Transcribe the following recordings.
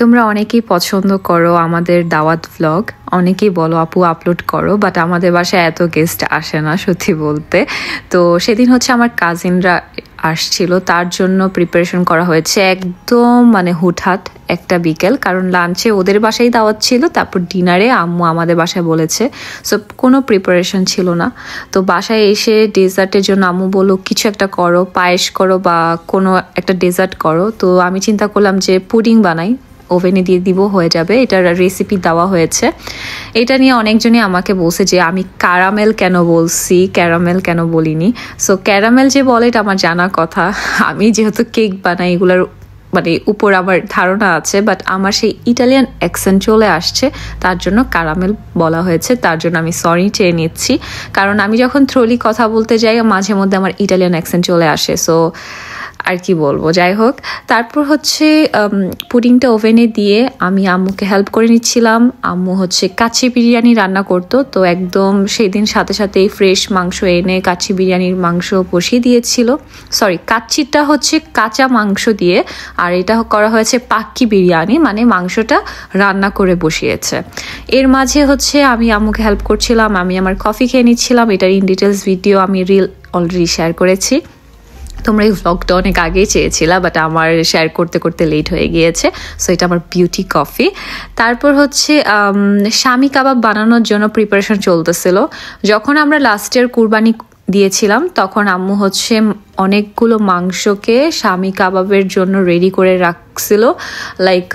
তোমরা অনেকেই পছন্দ করো আমাদের দাওয়াত ভ্লগ, অনেকেই বলো আপু আপলোড করো, বাট আমাদের বাসায় এত গেস্ট আসে না সত্যি বলতে। তো সেদিন হচ্ছে আমার কাজিনরা আসছিল, তার জন্য প্রিপারেশন করা হয়েছে একদম হুটহাট একটা বিকেল, কারণ লাঞ্চে ওদের বাসায় দাওয়াত ছিল, তারপর ডিনারে আম্মু আমাদের বাসায় বলেছে, সো কোনো প্রিপারেশন ছিল না। তো বাসায় এসে ডেজার্টের জন্য আম্মু বললো কিছু একটা করো, পায়েস করো বা কোনো একটা ডেজার্ট করো। তো আমি চিন্তা করলাম যে পুডিং বানাই, ওভেনে দিয়ে দিব, হয়ে যাবে। এটার রেসিপি দেওয়া হয়েছে। এটা নিয়ে অনেকজনই আমাকে বলছে যে আমি ক্যারামেল কেন বলছি, ক্যারামেল কেন বলিনি। সো ক্যারামেল যে বলে এটা আমার জানা কথা, আমি যেহেতু কেক বানাই এগুলোর উপর আমার ধারণা আছে, বাট আমার সেই ইটালিয়ান অ্যাকসেন্ট চলে আসছে, তার জন্য ক্যারামেল বলা হয়েছে। তার জন্য আমি সরি চেয়ে নিচ্ছি, কারণ আমি যখন থ্রোলি কথা বলতে যাই মাঝে মধ্যে আমার ইটালিয়ান অ্যাকসেন্ট চলে আসে। সো আর কি বলবো, যাই হোক। তারপর হচ্ছে পুডিংটা ওভেনে দিয়ে আমি আম্মুকে হেল্প করে নিচ্ছিলাম। আম্মু হচ্ছে কাচ্চি বিরিয়ানি রান্না করতো, তো একদম সেই দিন সাথে সাথেই ফ্রেশ মাংস এনে কাচ্চি বিরিয়ানির মাংস বসিয়ে দিয়েছিল। সরি, কাচ্চিটা হচ্ছে কাঁচা মাংস দিয়ে, আর এটা করা হয়েছে পাক্কি বিরিয়ানি, মাংসটা রান্না করে বসিয়েছে। এর মাঝে হচ্ছে আমি আম্মুকে হেল্প করছিলাম, আমি আমার কফি খেয়ে নিচ্ছিলাম। এটার ইন ডিটেলস ভিডিও আমি রিল অলরেডি শেয়ার করেছি। তোমরা এই ভ্লগটা অনেক আগেই চেয়েছিলা, বাট আমার শেয়ার করতে করতে লেট হয়ে গিয়েছে। সো এটা আমার বিউটি কফি। তারপর হচ্ছে শামি কাবাব বানানোর জন্য প্রিপারেশন চলতেছিল। যখন আমরা লাস্ট ইয়ার কুরবানি দিয়েছিলাম তখন আম্মু হচ্ছে অনেকগুলো মাংসকে শামি কাবাবের জন্য রেডি করে রাখছিল। লাইক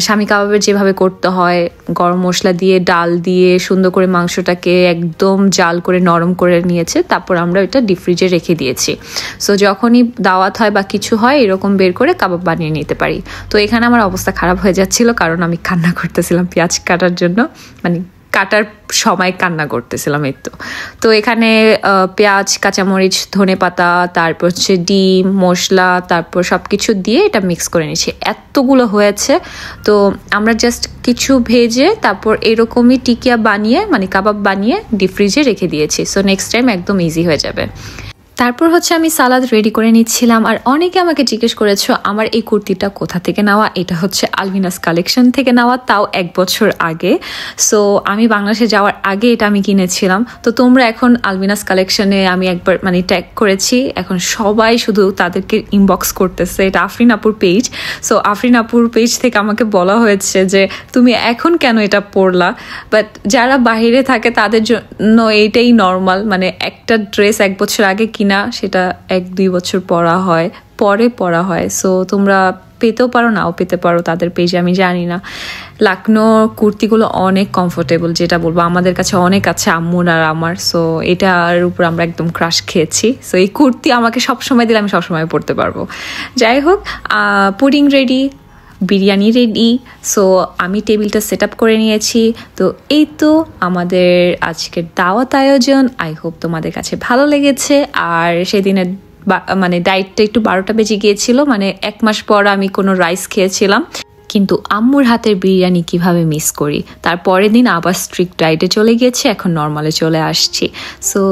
শামি কাবাবের যেভাবে করতে হয়, গরম মশলা দিয়ে ডাল দিয়ে সুন্দর করে মাংসটাকে একদম জাল করে নরম করে নিয়েছে, তারপর আমরা এটা ডিপ ফ্রিজে রেখে দিয়েছি। সো যখনই দাওয়াত হয় বা কিছু হয় এরকম বের করে কাবাব বানিয়ে নিতে পারি। তো এখানে আমার অবস্থা খারাপ হয়ে যাচ্ছিল, কারণ আমি কান্না করতেছিলাম পেঁয়াজ কাটার জন্য, কাটার সময় কান্না করতেছিলাম এই তো এখানে পেঁয়াজ, কাঁচামরিচ, ধনেপাতা, তারপর হচ্ছে ডিম, মশলা, তারপর সব কিছু দিয়ে এটা মিক্স করে নিয়েছি। এতগুলো হয়েছে, তো আমরা জাস্ট কিছু ভেজে তারপর এরকমই টিকিয়া বানিয়ে কাবাব বানিয়ে ডিপ ফ্রিজে রেখে দিয়েছি। সো নেক্সট টাইম একদম ইজি হয়ে যাবে। তারপর হচ্ছে আমি সালাদ রেডি করে নিচ্ছিলাম। আর অনেকে আমাকে জিজ্ঞেস করেছো আমার এই কুর্তিটা কোথা থেকে নেওয়া। এটা হচ্ছে আলভিনাস কালেকশন থেকে নেওয়া, তাও 1 বছর আগে। সো আমি বাংলাদেশে যাওয়ার আগে এটা আমি কিনেছিলাম। তো তোমরা এখন আলভিনাস কালেকশনে আমি একবার ট্যাগ করেছি, এখন সবাই শুধু তাদেরকে ইনবক্স করতেছে। এটা আফরিন আপুর পেজ। সো আফরিন আপুর পেজ থেকে আমাকে বলা হয়েছে যে তুমি এখন কেন এটা পরলা। বাট যারা বাইরে থাকে তাদের জন্য এইটাই নর্মাল, একটা ড্রেস 1 বছর আগে কিনা সেটা 1-2 বছর পরে পরা হয়। সো তোমরা পেতেও পারো, নাও পেতে পারো তাদের পেজে, আমি জানি না। লাকনো কুর্তিগুলো অনেক কমফোর্টেবল, যেটা বলবো আমাদের কাছে অনেক আছে, আম্মুর আর আমার। সো এটার উপর আমরা একদম ক্রাশ খেয়েছি। সো এই কুর্তি আমাকে সবসময় দিলে আমি সবসময় পরতে পারবো। যাই হোক, pudding ready, biryani ready. So আমি টেবিলটা সেট আপ করে নিয়েছি। তো এই তো আমাদের আজকের দাওয়াত আয়োজন। আই হোপ তোমাদের কাছে ভালো লেগেছে। আর সেদিনের ডায়েটটা একটু 12টা বেজে গিয়েছিল, 1 মাস পর আমি কোনো রাইস খেয়েছিলাম, কিন্তু আম্মুর হাতের বিরিয়ানি কিভাবে মিস করি। তার পরের দিন আবার স্ট্রিক্ট ডায়েটে চলে গিয়েছি, এখন নর্মালে চলে আসছি। সো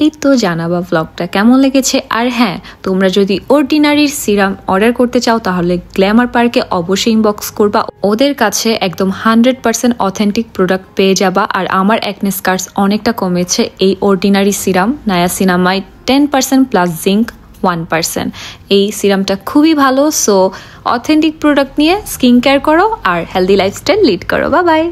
এই তো জানাবা ব্লগটা কেমন লেগেছে। আর হ্যাঁ, তোমরা যদি অর্ডিনারির সিরাম অর্ডার করতে চাও তাহলে গ্ল্যামার পার্কে অবশ্যই ইনবক্স করবা, ওদের কাছে একদম 100% অথেন্টিক প্রোডাক্ট পেয়ে যাবা। আর আমার অ্যাকনে স্কার্স অনেকটা কমেছে এই ordinary serum, niacinamide 10% plus zinc 1%। এই সিরামটা খুবই ভালো। সো অথেন্টিক প্রোডাক্ট নিয়ে স্কিন কেয়ার করো আর হেলদি লাইফস্টাইল লিড করো। Bye bye.